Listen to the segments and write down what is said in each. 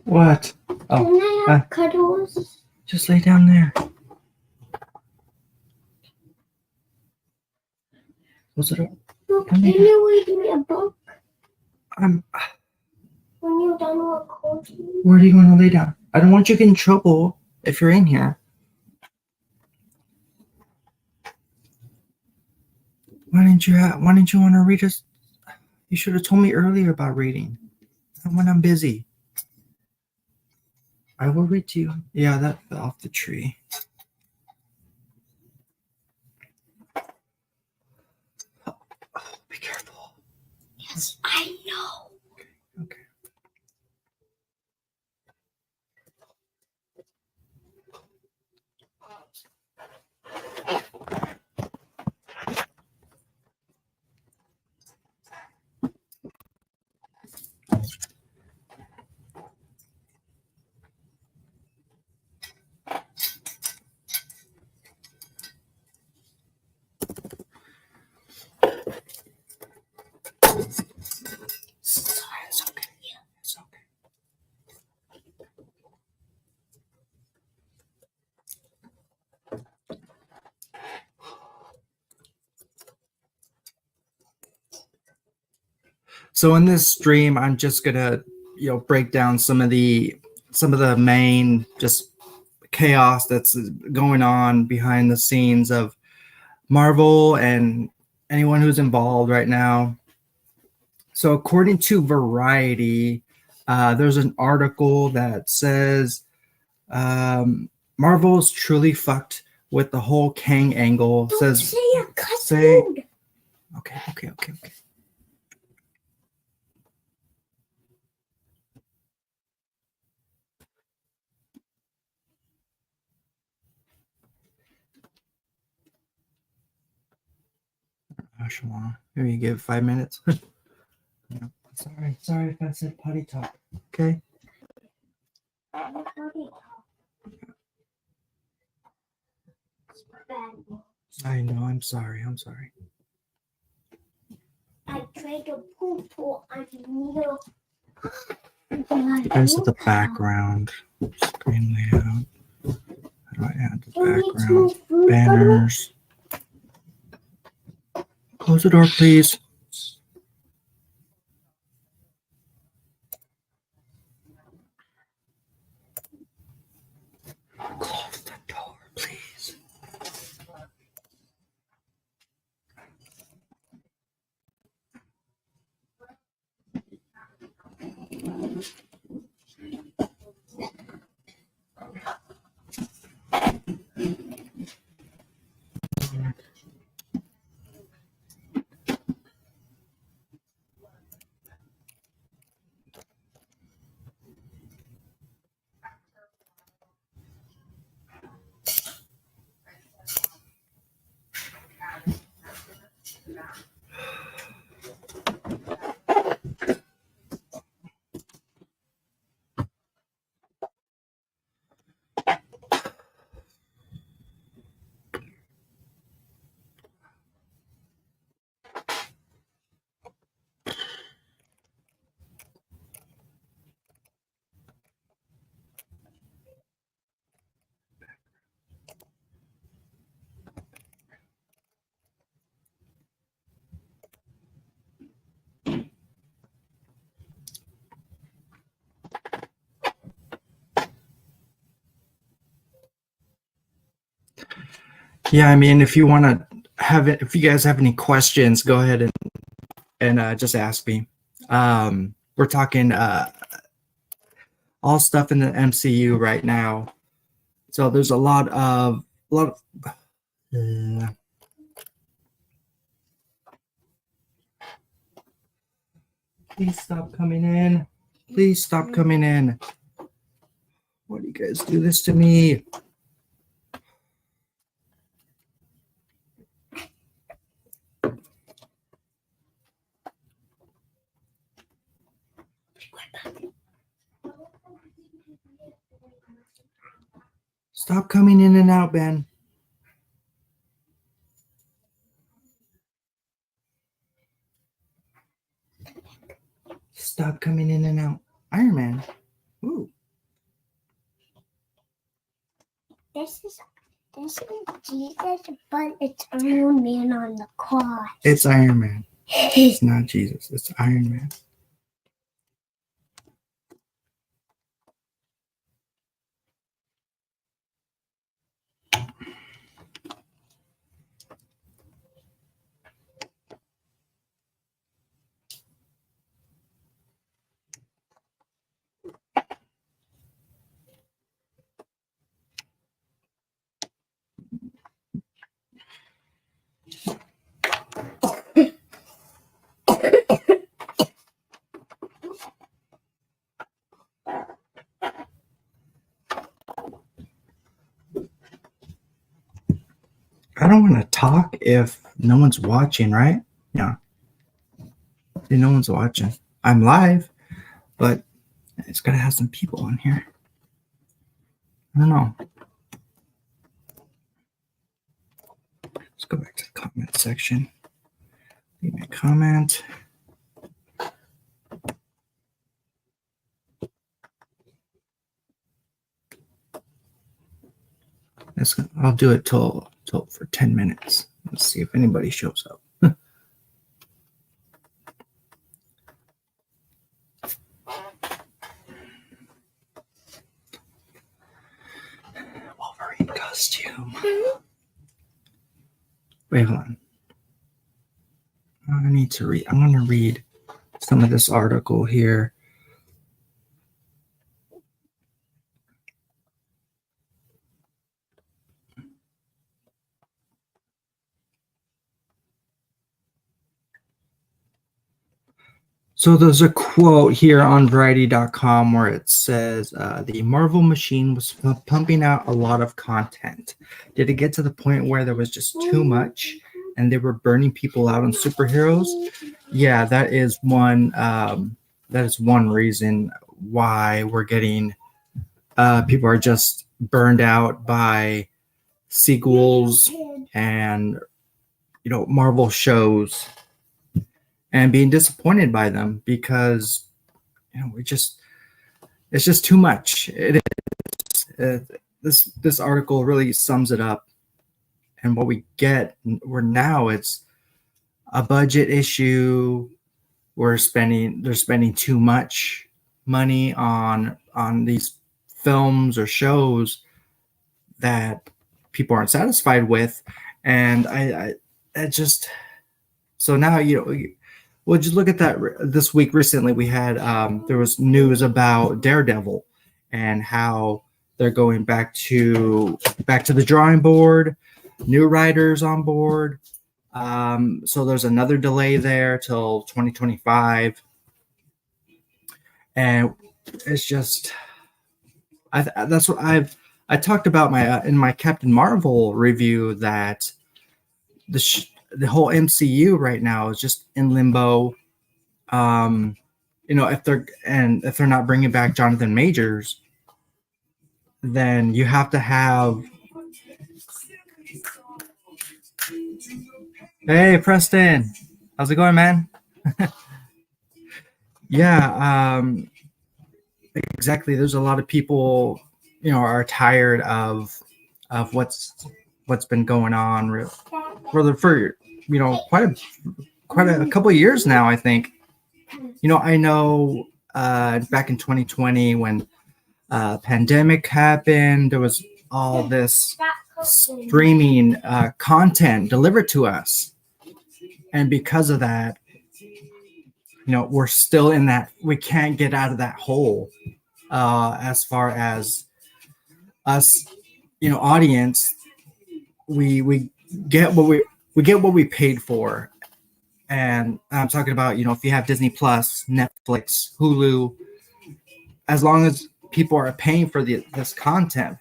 What? Oh, Can I have cuddles? Just lay down there. Close it up. Look, can you read me a book I'm. when you're done recording? Where are you going to lay down? I don't want you to get in trouble if you're in here. Why didn't you want to read us? You should have told me earlier about reading. When I'm busy. I will read to you. Yeah, that fell off the tree. Oh, be careful. Yes, I know. Okay. It's okay. It's okay. So in this stream, I'm just gonna, break down some of the main just chaos that's going on behind the scenes of Marvel and anyone who's involved right now. So according to Variety, there's an article that says Marvel's truly fucked with the whole Kang angle. Don't Says say a cuss word. Okay. Maybe you give 5 minutes. No, sorry if I said potty talk. Okay. I know. I'm sorry. I tried to poop on you. Depends on the background. Screen layout. How do I add the background? Banners. Close the door, please. Close the door, please. Yeah, I mean, if you want to if you guys have any questions, go ahead and just ask me. We're talking all stuff in the MCU right now, so there's a lot of. Please stop coming in. Please stop coming in. Why do you guys do this to me? Stop coming in and out, Ben. Stop coming in and out. Iron Man. Ooh, This is Jesus, but it's Iron Man on the cross. It's Iron Man. It's not Jesus. It's Iron Man. I don't want to talk if no one's watching, right? Yeah. See, no one's watching. I'm live, but it's got to have some people on here. I don't know. Let's go back to the comment section. Leave me a comment. I'll do it till for 10 minutes. Let's see if anybody shows up. Wolverine costume. Wait, hold on. I need to read. I'm going to read some of this article here. So there's a quote here on Variety.com where it says, the Marvel machine was pumping out a lot of content. Did it get to the point where there was just too much and they were burning people out on superheroes? Yeah, that is one reason why we're getting people are just burned out by sequels and Marvel shows and being disappointed by them because it's just too much. It is. This article really sums it up, and what we get now it's a budget issue. They're spending too much money on these films or shows that people aren't satisfied with, and I just so now well, just look at that. This week, recently, we had there was news about Daredevil and how they're going back to the drawing board, new writers on board. So there's another delay there till 2025, and it's just that's what I talked about in my Captain Marvel review that the whole MCU right now is just in limbo. If they're not bringing back Jonathan Majors, then you have to have. Hey, Preston, how's it going, man? Yeah, exactly. There's a lot of people, are tired of what's been going on for quite a couple of years now, I think. I know back in 2020 when pandemic happened, there was all this streaming content delivered to us, and because of that, we're still in that. We can't get out of that hole as far as us, audience. We get what we paid for. And I'm talking about, if you have Disney Plus, Netflix, Hulu, as long as people are paying for this content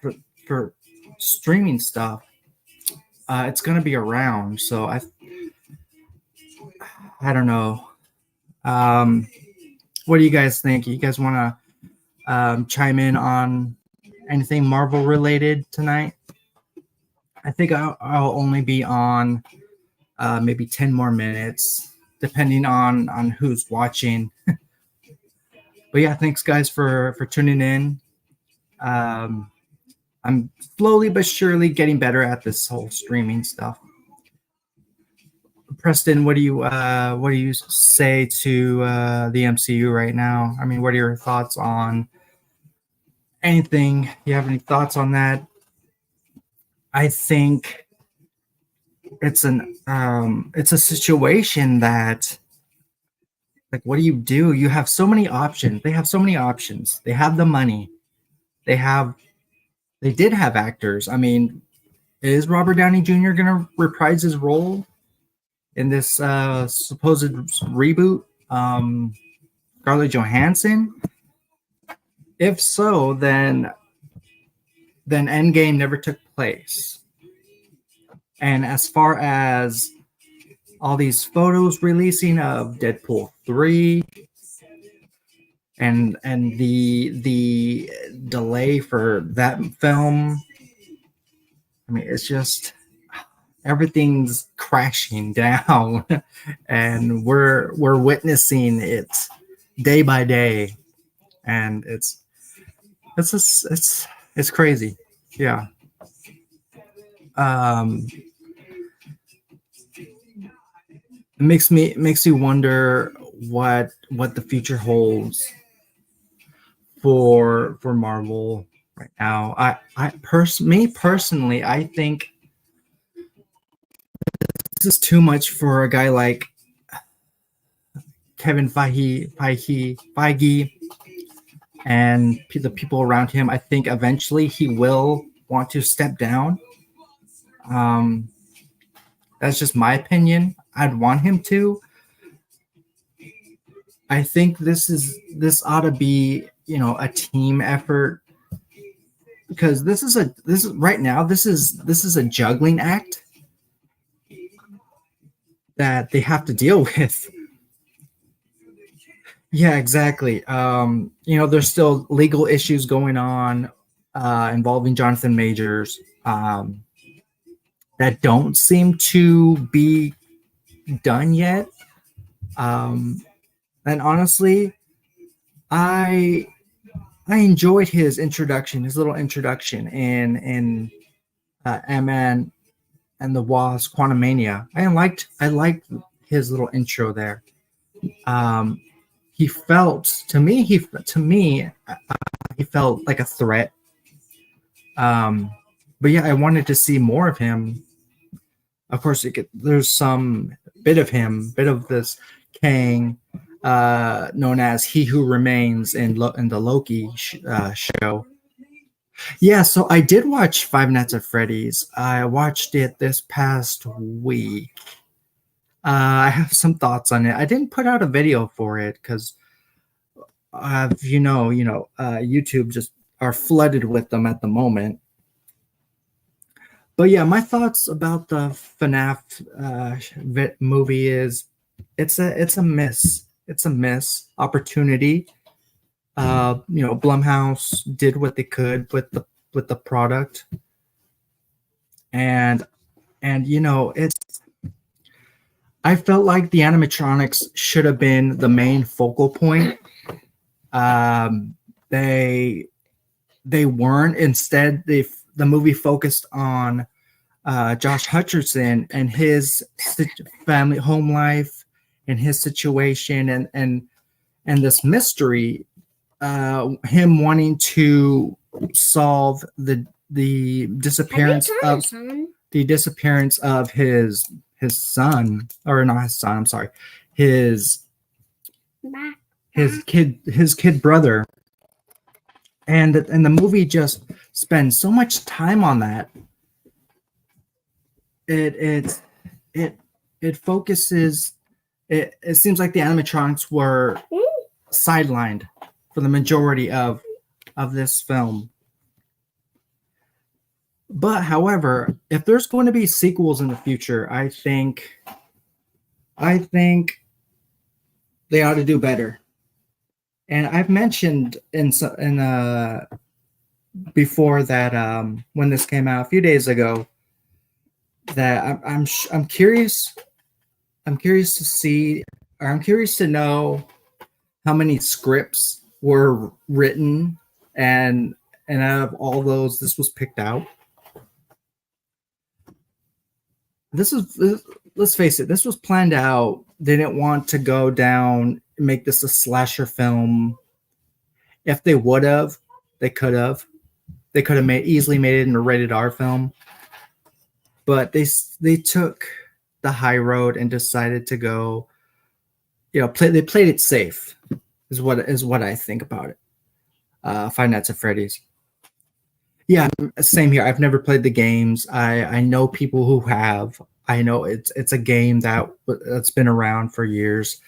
for streaming stuff, it's going to be around. So I don't know. What do you guys think? You guys want to chime in on anything Marvel related tonight? I think I'll only be on maybe 10 more minutes, depending on who's watching. But yeah, thanks guys for tuning in. I'm slowly but surely getting better at this whole streaming stuff. Preston, what do you say to the MCU right now? I mean, what are your thoughts on anything? You have any thoughts on that? I think it's a situation that, like, what do you do? You have so many options. They have so many options. They have the money. They did have actors. I mean, is Robert Downey Jr. gonna reprise his role in this supposed reboot? Scarlett Johansson? If so, then Endgame never took place. And as far as all these photos releasing of Deadpool 3 and the delay for that film, I mean, it's just everything's crashing down and we're witnessing it day by day, and it's just it's crazy. Yeah. It makes you wonder what the future holds for Marvel right now. Me personally, I think this is too much for a guy like Kevin Feige, and the people around him. I think eventually he will want to step down. That's just my opinion. I'd want him to. I think this ought to be, a team effort, because this is right now this is a juggling act that they have to deal with. Yeah, exactly. There's still legal issues going on involving Jonathan Majors that don't seem to be done yet. And honestly, I enjoyed his little introduction in Ant-Man and the Wasp: Quantumania. I liked his little intro there. He felt to me he felt like a threat. But yeah, I wanted to see more of him. Of course, there's some bit of this Kang, known as He Who Remains in the Loki show. Yeah, so I did watch Five Nights at Freddy's. I watched it this past week. I have some thoughts on it. I didn't put out a video for it because, YouTube just are flooded with them at the moment. But yeah, my thoughts about the FNAF movie is it's a miss. It's a miss opportunity. Blumhouse did what they could with the product, and it's. I felt like the animatronics should have been the main focal point. They weren't. Instead, the movie focused on Josh Hutcherson and his family home life and his situation and this mystery, him wanting to solve the disappearance of his son, or not his son, I'm sorry, his kid brother. And the movie just spends so much time on that. It focuses. It seems like the animatronics were sidelined for the majority of this film. But however, if there's going to be sequels in the future, I think they ought to do better. And I've mentioned before that, when this came out a few days ago, that I'm curious to see, or I'm curious to know how many scripts were written and and out of all those, this was picked out. This is, let's face it, this was planned out. They didn't want to go down and make this a slasher film. If they would have, they could have. They could have easily made it into a rated R film. But they took the high road and decided to go, they played it safe, is what I think about it. Five Nights at Freddy's. Yeah, same here. I've never played the games. I know people who have. I know it's a game that's been around for years.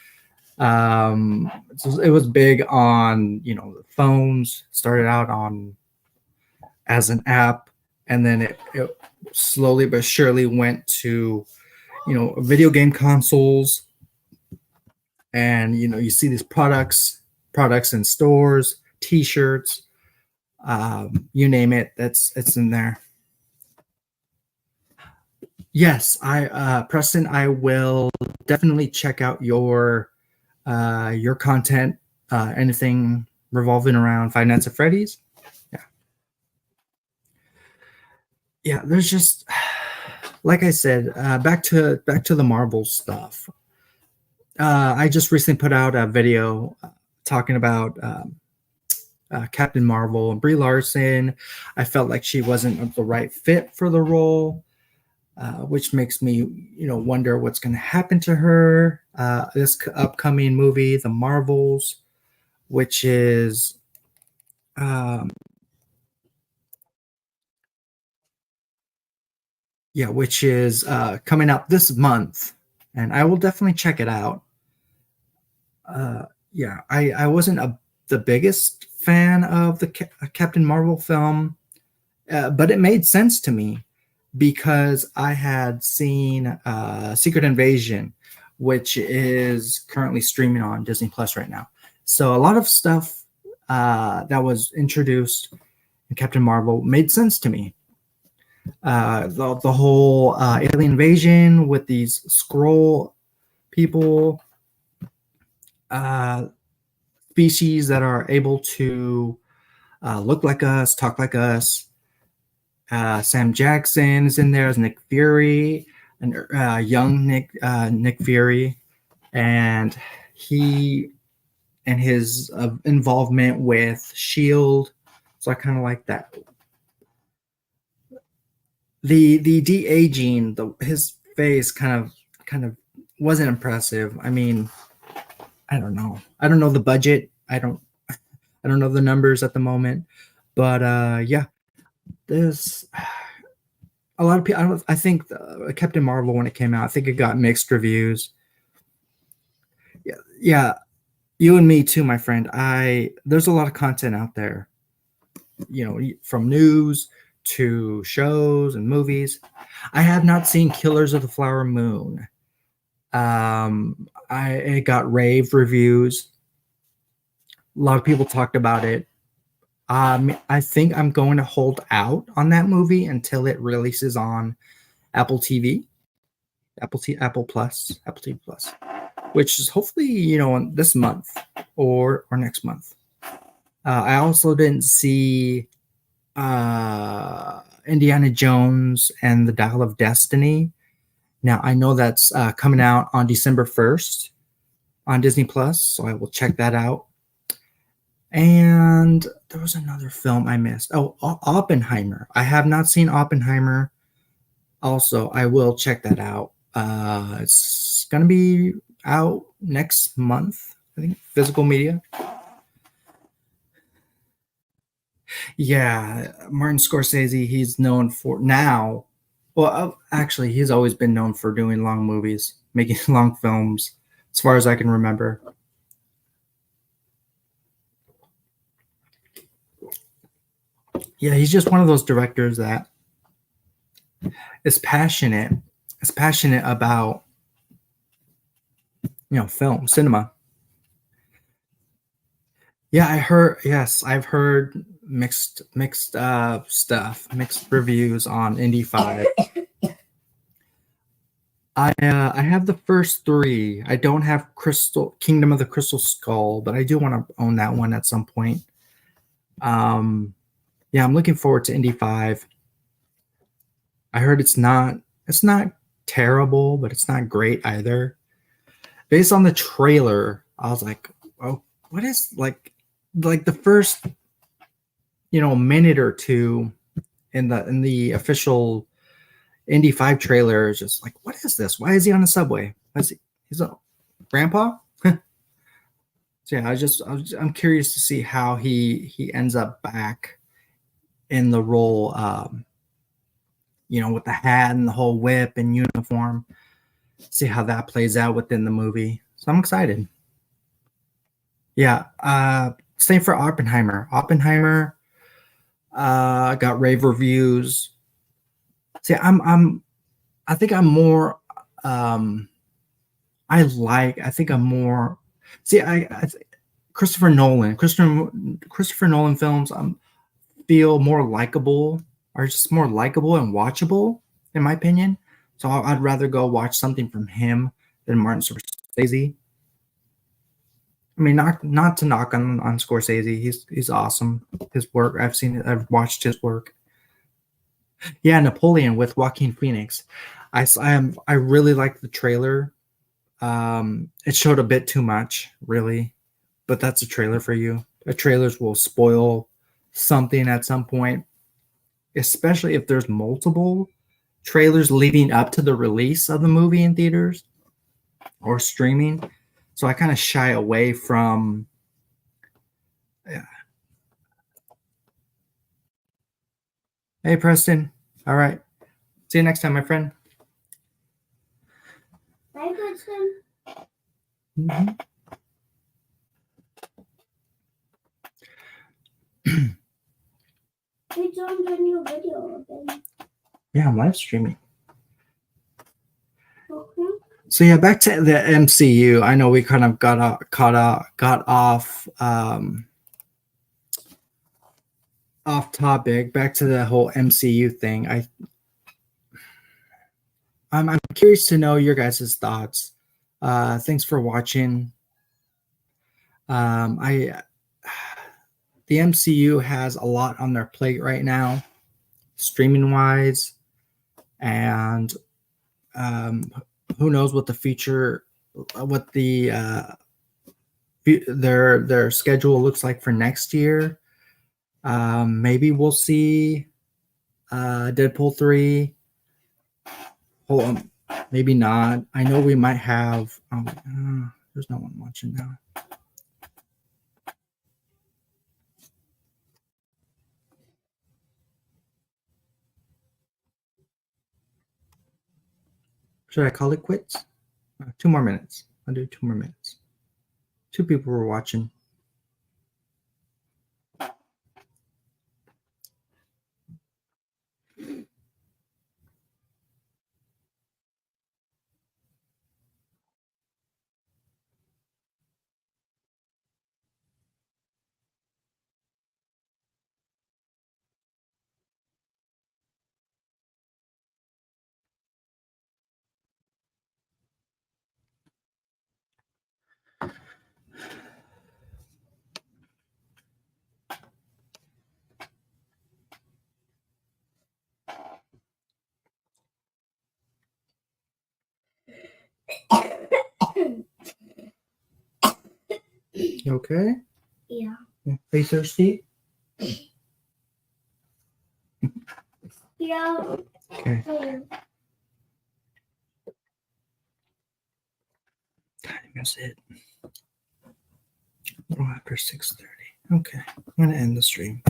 It was big on phones. Started out on as an app, and then it slowly but surely went to video game consoles. And you see these products in stores, T-shirts. You name it, it's in there. Yes, Preston, I will definitely check out your content, anything revolving around Five Nights at Freddy's. Yeah, there's just, like I said, back to the Marvel stuff. I just recently put out a video talking about Captain Marvel and Brie Larson. I felt like she wasn't the right fit for the role, which makes me, wonder what's going to happen to her. This upcoming movie, The Marvels, which is coming out this month, and I will definitely check it out. I wasn't the biggest fan of the Captain Marvel film, but it made sense to me because I had seen Secret Invasion, which is currently streaming on Disney Plus right now. So a lot of stuff that was introduced in Captain Marvel made sense to me. The whole alien invasion with these Skrull people, species that are able to look like us, talk like us. Sam Jackson is in there as Nick Fury, and young Nick Fury, and he and his involvement with SHIELD. So I kind of like that. The de-aging, his face kind of wasn't impressive. I mean, I don't know the budget. I don't know the numbers at the moment, but there's a lot of people. I think Captain Marvel, when it came out, I think it got mixed reviews. Yeah, you and me too, my friend. There's a lot of content out there, from news to shows and movies. I have not seen Killers of the Flower Moon. It got rave reviews. A lot of people talked about it. I think I'm going to hold out on that movie until it releases on Apple TV, Apple TV Plus, which is hopefully this month or next month. I also didn't see Indiana Jones and the Dial of Destiny. Now I know that's coming out on December 1st on Disney Plus, so I will check that out. And there was another film I missed. Oh, Oppenheimer. I have not seen Oppenheimer. Also, I will check that out. It's going to be out next month, I think, physical media. Yeah, Martin Scorsese, he's known for now. Well, actually, he's always been known for doing long movies, making long films, as far as I can remember. Yeah, he's just one of those directors that is passionate about film, cinema. Yeah, I've heard mixed stuff, mixed reviews on Indy 5. I have the first 3. I don't have Kingdom of the Crystal Skull, but I do want to own that one at some point. Yeah, I'm looking forward to Indy 5. I heard it's not terrible, but it's not great either. Based on the trailer, I was like, oh, what is like the first, minute or two in the official Indy 5 trailer is just like, what is this? Why is he on the subway? He's a grandpa? So yeah, I'm curious to see how he ends up back in the role, with the hat and the whole whip and uniform. See how that plays out within the movie. So I'm excited. Yeah. Same for Oppenheimer. Oppenheimer got rave reviews. See, I think I'm more. I think I'm more. See, Christopher Nolan films feel more likable, are just more likable and watchable, in my opinion. So I'd rather go watch something from him than Martin Scorsese. I mean, not to knock on Scorsese, he's awesome. His work, I've watched his work. Yeah, Napoleon with Joaquin Phoenix. I really liked the trailer. It showed a bit too much, really, but that's a trailer for you. Trailers will spoil something at some point, especially if there's multiple trailers leading up to the release of the movie in theaters or streaming. So I kind of shy away from. Yeah. Hey, Preston. All right. See you next time, my friend. Bye, Preston. Mm-hmm. It's on your video again. Yeah, I'm live streaming. Okay. So yeah, back to the MCU. I know we kind of got off off topic. Back to the whole MCU thing. I'm curious to know your guys' thoughts. Thanks for watching. The MCU has a lot on their plate right now, streaming wise, and who knows what the future, what their schedule looks like for next year. Maybe we'll see Deadpool 3. Hold on. Maybe not. I know we might have. There's no one watching now. Should I call it quits? 2 more minutes. I'll do 2 more minutes. 2 people were watching. You okay? Yeah. Are you thirsty? Yeah. Okay. Time is it? A little after 6:30. Okay. I'm gonna end the stream.